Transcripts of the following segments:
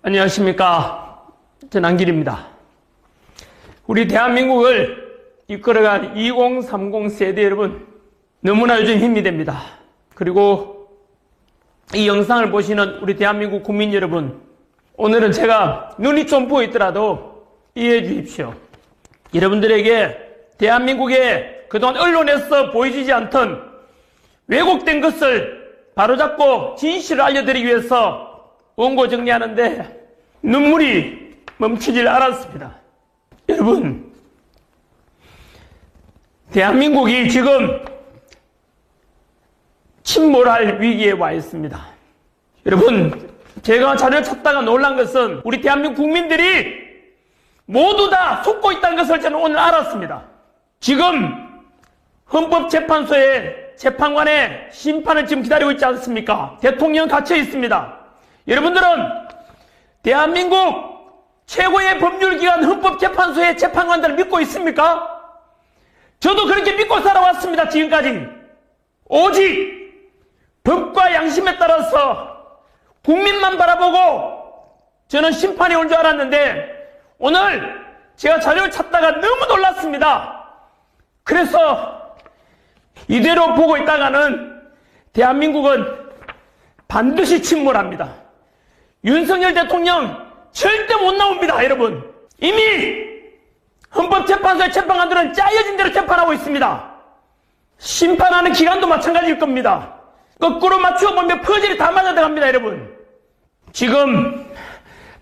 안녕하십니까. 전한길입니다. 우리 대한민국을 이끌어갈 2030 세대 여러분, 너무나 요즘 힘이 됩니다. 그리고 이 영상을 보시는 우리 대한민국 국민 여러분, 오늘은 제가 눈이 좀 부어있더라도 이해해 주십시오. 여러분들에게 대한민국의 그동안 언론에서 보여지지 않던 왜곡된 것을 바로잡고 진실을 알려드리기 위해서 원고 정리하는데 눈물이 멈추질 않았습니다. 여러분, 대한민국이 지금 침몰할 위기에 와 있습니다. 여러분, 제가 자료를 찾다가 놀란 것은 우리 대한민국 국민들이 모두 다 속고 있다는 것을 저는 오늘 알았습니다. 지금 헌법재판소의 재판관의 심판을 지금 기다리고 있지 않습니까? 대통령 갇혀 있습니다. 여러분들은 대한민국 최고의 법률기관 헌법재판소의 재판관들을 믿고 있습니까? 저도 그렇게 믿고 살아왔습니다. 지금까지. 오직 법과 양심에 따라서 국민만 바라보고 저는 심판이 올 줄 알았는데 오늘 제가 자료를 찾다가 너무 놀랐습니다. 그래서 이대로 보고 있다가는 대한민국은 반드시 침몰합니다. 윤석열 대통령 절대 못 나옵니다, 여러분. 이미 헌법재판소의 재판관들은 짜여진 대로 재판하고 있습니다. 심판하는 기간도 마찬가지일 겁니다. 거꾸로 맞추어 보면 퍼즐이 다 맞아 들어갑니다, 여러분. 지금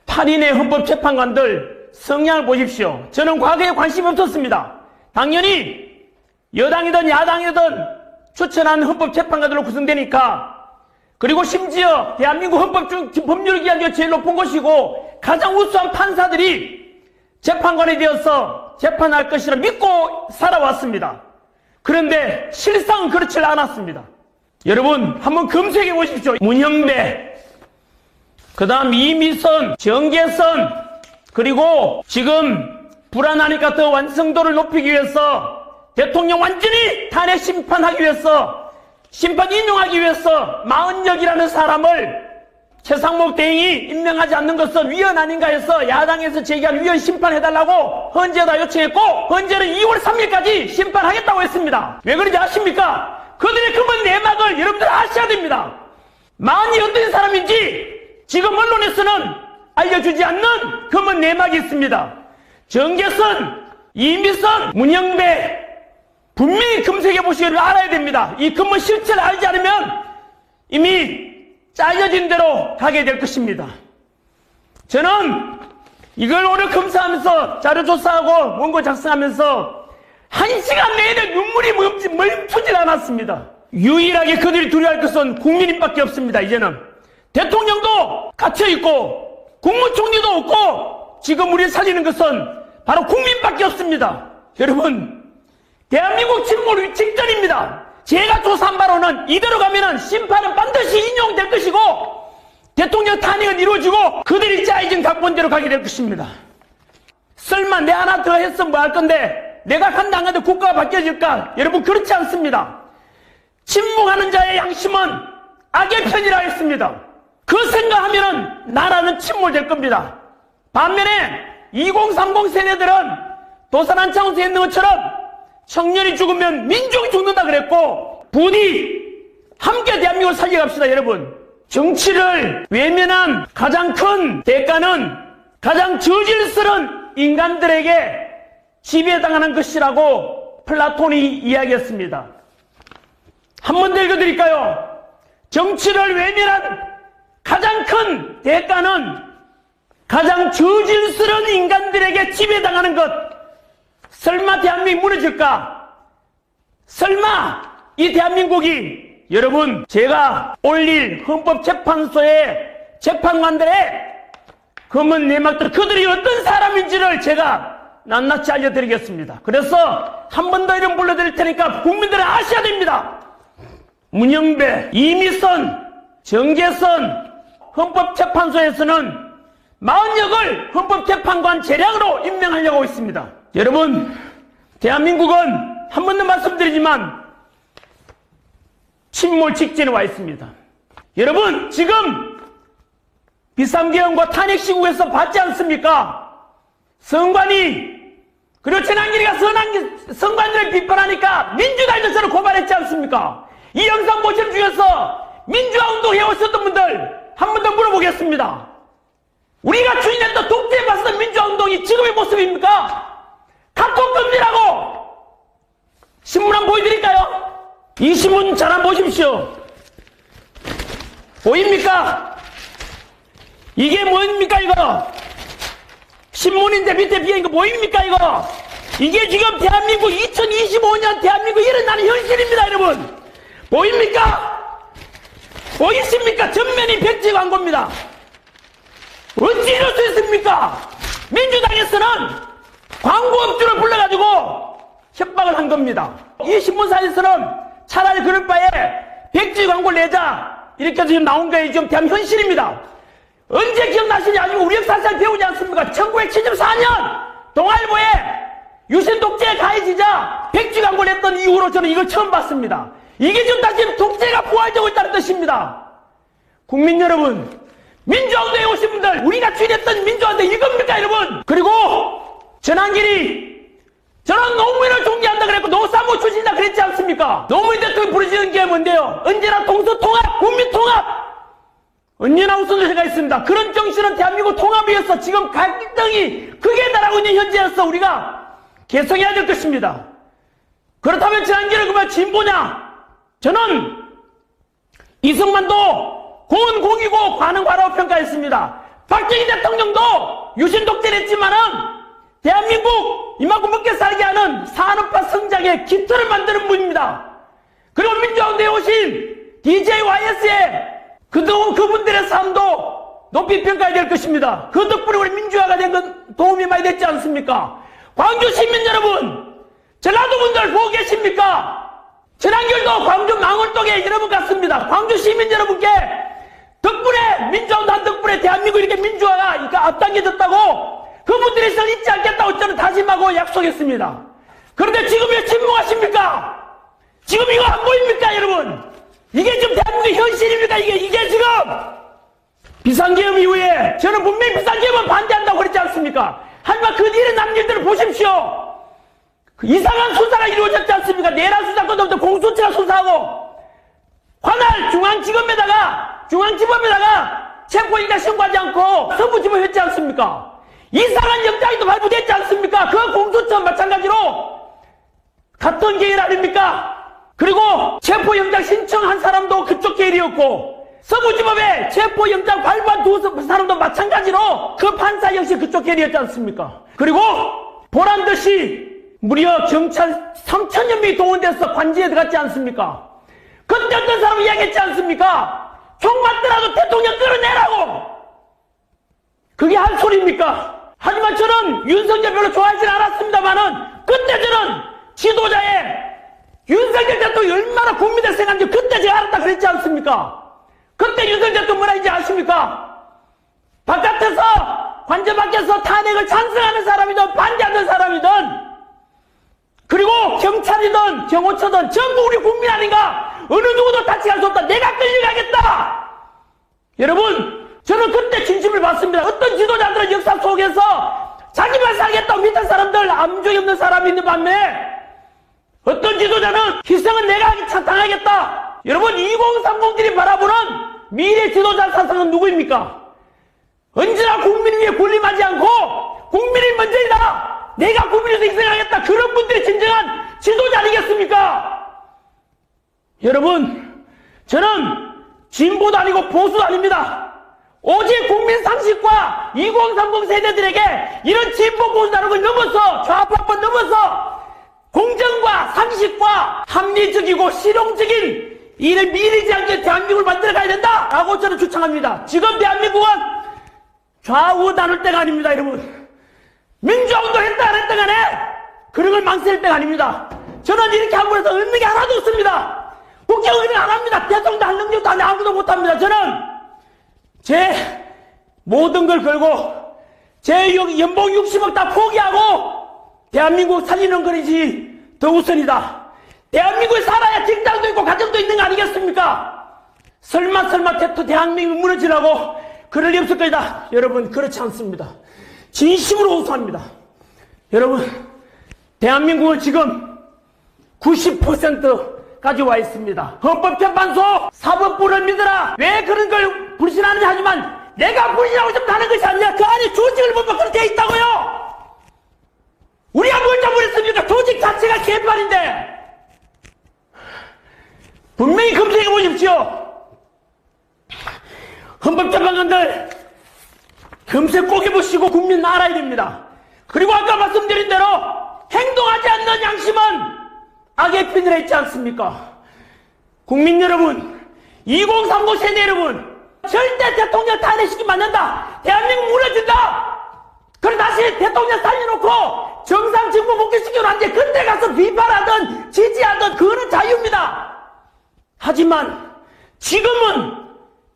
8인의 헌법재판관들 성향을 보십시오. 저는 과거에 관심이 없었습니다. 당연히 여당이든 야당이든 추천한 헌법재판관들로 구성되니까, 그리고 심지어 대한민국 법률기관 중에 제일 높은 곳이고 가장 우수한 판사들이 재판관이 되어서 재판할 것이라 믿고 살아왔습니다. 그런데 실상은 그렇지 않았습니다. 여러분, 한번 검색해 보십시오. 문형배, 그 다음 이미선, 정계선, 그리고 지금 불안하니까 더 완성도를 높이기 위해서 대통령 완전히 탄핵 심판하기 위해서, 심판 인용하기 위해서 40역이라는 사람을 최상목 대행이 임명하지 않는 것은 위헌 아닌가 해서 야당에서 제기한 위헌 심판해달라고 헌재에다 요청했고, 헌재는 2월 3일까지 심판하겠다고 했습니다. 왜 그런지 아십니까? 그들의 검은 내막을 여러분들 아셔야 됩니다. 만이 어떤 사람인지 지금 언론에서는 알려주지 않는 검은 내막이 있습니다. 정계선, 이미선, 문형배, 분명히 검색해 보시기를 알아야 됩니다. 이 검은 실체를 알지 않으면 이미 짜여진 대로 가게 될 것입니다. 저는 이걸 오늘 검사하면서 자료 조사하고 원고 작성하면서 1시간 내내 눈물이 멈추질 않았습니다. 유일하게 그들이 두려워할 것은 국민님밖에 없습니다. 이제는 대통령도 갇혀있고 국무총리도 없고 지금 우리 살리는 것은 바로 국민밖에 없습니다. 여러분, 대한민국 침몰 직전입니다. 제가 조사한 바로는 이대로 가면은 심판은 반드시 인용될 것이고 대통령 탄핵은 이루어지고 그들이 짜여진 각본대로 가게 될 것입니다. 설마 내 하나 더 했으면 뭐 할 건데 내가 간다 안 간다 국가가 바뀌어질까? 여러분, 그렇지 않습니다. 침묵하는 자의 양심은 악의 편이라 했습니다. 그 생각하면은 나라는 침몰될 겁니다. 반면에 2030 세대들은 도산 한창호에 있는 것처럼 청년이 죽으면 민족이 죽는다 그랬고 부디 함께 대한민국을 살려갑시다. 여러분, 정치를 외면한 가장 큰 대가는 가장 저질스러운 인간들에게 지배당하는 것이라고 플라톤이 이야기했습니다. 한 번 더 읽어드릴까요? 정치를 외면한 가장 큰 대가는 가장 저질스러운 인간들에게 지배당하는 것. 설마 대한민국이 무너질까? 설마 이 대한민국이, 여러분, 제가 올릴 헌법재판소의 재판관들의 검은 내막들, 그들이 어떤 사람인지를 제가 낱낱이 알려드리겠습니다. 그래서 한 번 더 이름 불러드릴 테니까 국민들은 아셔야 됩니다. 문형배, 이미선, 정계선, 헌법재판소에서는 40역을 헌법재판관 재량으로 임명하려고 있습니다. 여러분, 대한민국은 한 번 더 말씀드리지만 침몰 직전에 와 있습니다. 여러분, 지금 비상계엄과 탄핵시국에서 받지 않습니까? 선관위, 그리고 전환길이가 선관위를 비판하니까 민주당도 저를 고발했지 않습니까? 이 영상 보시는 중에서 민주화운동 해오셨던 분들 한 번 더 물어보겠습니다. 우리가 추진했던 독재에 맞서던 민주화운동이 지금의 모습입니까? 카톡 금지라고! 신문 한번 보여드릴까요? 이 신문 잘 한번 보십시오. 보입니까? 이게 뭡니까 이거? 신문인데 밑에 비어있는 거 보입니까 이거? 이게 지금 대한민국 2025년 대한민국 일어나는 현실입니다 여러분. 보입니까? 보이십니까? 전면이 백지 광고입니다. 어찌 이럴 수 있습니까? 민주당에서는 광고업주를 불러가지고 협박을 한 겁니다. 이 신문사에서는 차라리 그럴 바에 백지 광고를 내자 이렇게 지금 나온 게 지금 대한 현실입니다. 언제 기억나시냐? 아니면 우리 역사상 배우지 않습니까? 1974년 동아일보에 유신 독재에 가해지자 백지 광고를 했던 이후로 저는 이걸 처음 봤습니다. 이게 지금 다시 독재가 부활되고 있다는 뜻입니다. 국민 여러분, 민주화운동에 오신 분들, 우리가 추진했던 민주화운동 이겁니까 여러분? 그리고 전환길이 저는 노무현을 존경한다 그랬고 노사모 출신이다 그랬지 않습니까? 노무현 대통령 부르시는 게 뭔데요? 언제나 동서통합, 국민통합! 언제나 우선순위가 있습니다. 그런 정신은 대한민국 통합을 위해서 지금 갈등이 크게 달하고 있는 현재에서 우리가 개성해야 될 것입니다. 그렇다면 전환길은 그만 진보냐? 저는 이승만도 공은 공이고 과는 과라고 평가했습니다. 박정희 대통령도 유신 독재를 했지만은 대한민국 이만큼 먹게 살게 하는 산업화 성장의 기틀을 만드는 분입니다. 그리고 민주화운동에 오신 DJYS의 그동안 그분들의 삶도 높이 평가해야 될 것입니다. 그 덕분에 우리 민주화가 된 건 도움이 많이 됐지 않습니까? 광주 시민 여러분, 전라도 분들 보고 계십니까? 전환길도 광주 망원동에 여러분 같습니다. 광주 시민 여러분께 덕분에 민주화운동 덕분에 대한민국 이렇게 민주화가 앞당겨졌다고 그분들의 시선 잊지 않겠다고 저는 다짐하고 약속했습니다. 그런데 지금 왜 침묵하십니까? 지금 이거 안 보입니까 여러분? 이게 지금 대한민국의 현실입니까? 이게 지금 비상계엄 이후에 저는 분명히 비상계엄은 반대한다고 그랬지 않습니까? 하지만 그 뒤에 남은 일들을 보십시오. 그 이상한 수사가 이루어졌지 않습니까? 내란 수사권부터 공수처가 수사하고 관할 중앙지법에다가 체포영장 신고하지 않고 서부지법 했지 않습니까? 이상한 영장이 또 발부됐지 않습니까? 그 공수처 마찬가지로 같은 계열 아닙니까? 그리고 체포영장 신청한 사람도 그쪽 계열이었고 서부지법에 체포영장 발부한 두 사람도 마찬가지로 그 판사 역시 그쪽 계열이었지 않습니까? 그리고 보란듯이 무려 경찰 3,000여 명이 동원돼서 관제에 들어갔지 않습니까? 그때 어떤 사람이 이야기했지 않습니까? 총 맞더라도 대통령 끌어내라고! 그게 할 소리입니까? 하지만 저는 윤석열 별로 좋아하진 않았습니다만은 그때 저는 지도자의 윤석열 대통령이 얼마나 국민들 생각인지 그때 제가 알았다 그랬지 않습니까? 그때 윤석열 대통령 뭐라 했지 아십니까? 바깥에서 관저 밖에서 탄핵을 찬성하는 사람이든 반대하는 사람이든 그리고 경찰이든 경호처든 전부 우리 국민 아닌가? 어느 누구도 다치게 할 수 없다. 내가 끌려가겠다. 여러분, 저는 그때 진심을 받습니다. 어떤 지도자들은 역사 속에서 자기만 살겠다고 밑에 사람들 암종이 없는 사람이 있는 반면에 어떤 지도자는 희생은 내가 당하겠다. 여러분 2030들이 바라보는 미래 지도자 사상은 누구입니까? 언제나 국민을 위해 군림하지 않고 국민이 먼저이다. 내가 국민에서 희생하겠다. 그런 분들이 진정한 지도자 아니겠습니까? 여러분, 저는 진보도 아니고 보수도 아닙니다. 오직 국민 상식과 2030 세대들에게 이런 진보 보수라는 걸 넘어서 좌파권 넘어서 공정과 상식과 합리적이고 실용적인 이를 미리지 않게 대한민국을 만들어가야 된다라고 저는 주창합니다. 지금 대한민국은 좌우 나눌 때가 아닙니다, 여러분. 민주화운동 했다 안 했다 간에 그런 걸 망설일 때가 아닙니다. 저는 이렇게 함으로 해서 얻는 게 하나도 없습니다. 국회의원은 안 합니다. 대통령도 할 능력도 안 해. 아무도 못합니다. 저는 제 모든 걸 걸고 제 연봉 60억 다 포기하고 대한민국 살리는 것이지 더 우선이다. 대한민국에 살아야 직장도 있고 가정도 있는 거 아니겠습니까? 설마 대한민국 무너지라고 그럴 리 없을 거다. 여러분, 그렇지 않습니다. 진심으로 호소합니다. 여러분, 대한민국은 지금 90%까지 와 있습니다. 헌법재판소 사법부를 믿어라. 왜 그런 걸 불신하느냐 하지만 내가 불신하고 좀 다른 것이 아니라 그 안에 조직을 보면 그렇게 돼 있다고요. 우리가 뭘 잘못했습니까? 조직 자체가 개판인데. 분명히 검색해 보십시오. 헌법재판관들 검색 꼭 해보시고 국민 알아야 됩니다. 그리고 아까 말씀드린 대로 행동하지 않는 양심은 악의 핀을 했지 않습니까? 국민 여러분, 2030 세대 여러분, 절대 대통령 탄핵시키면 안 된다. 대한민국 무너진다. 그럼 다시 대통령 살려놓고 정상 직무 복귀시키면 안 돼. 그때 가서 비판하든 지지하든 그거는 자유입니다. 하지만 지금은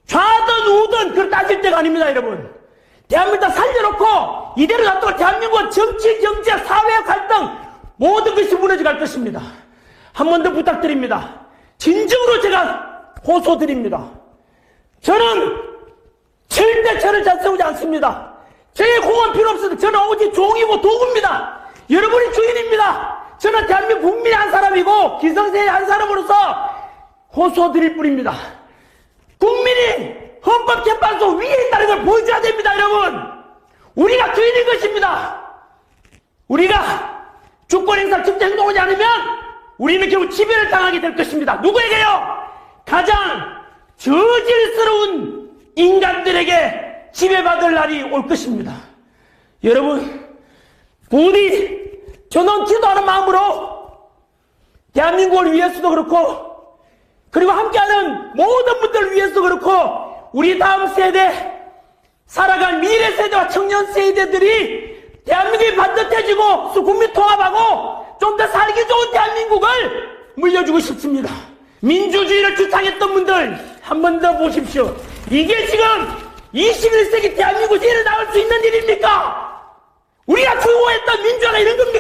좌든 우든 그걸 따질 때가 아닙니다, 여러분. 대한민국 살려놓고 이대로 놔두고 대한민국은 정치, 경제, 사회 갈등 모든 것이 무너져갈 것입니다. 한 번 더 부탁드립니다. 진정으로 제가 호소드립니다. 저는 절대 저를 잘 세우지 않습니다. 저의 공은 필요 없습니다. 저는 오직 종이고 도구입니다. 여러분이 주인입니다. 저는 대한민국 국민의 한 사람이고 기성세의 한 사람으로서 호소드릴 뿐입니다. 국민이 헌법재판소 위에 있다는 걸 보여줘야 됩니다, 여러분. 우리가 주인인 것입니다. 우리가 주권 행사 직접 행동하지 않으면 우리는 결국 지배를 당하게 될 것입니다. 누구에게요? 가장 저질스러운 인간들에게 지배받을 날이 올 것입니다. 여러분, 부디 저는 기도하는 마음으로 대한민국을 위해서도 그렇고 그리고 함께하는 모든 분들을 위해서도 그렇고 우리 다음 세대, 살아갈 미래 세대와 청년 세대들이 대한민국이 반듯해지고 국민 통합하고 좀 더 살기 좋은 대한민국을 물려주고 싶습니다. 민주주의를 주창했던 분들 한 번 더 보십시오. 이게 지금 21세기 대한민국에서 일어날 수 있는 일입니까? 우리가 추구했던 민주화가 이런 겁니까?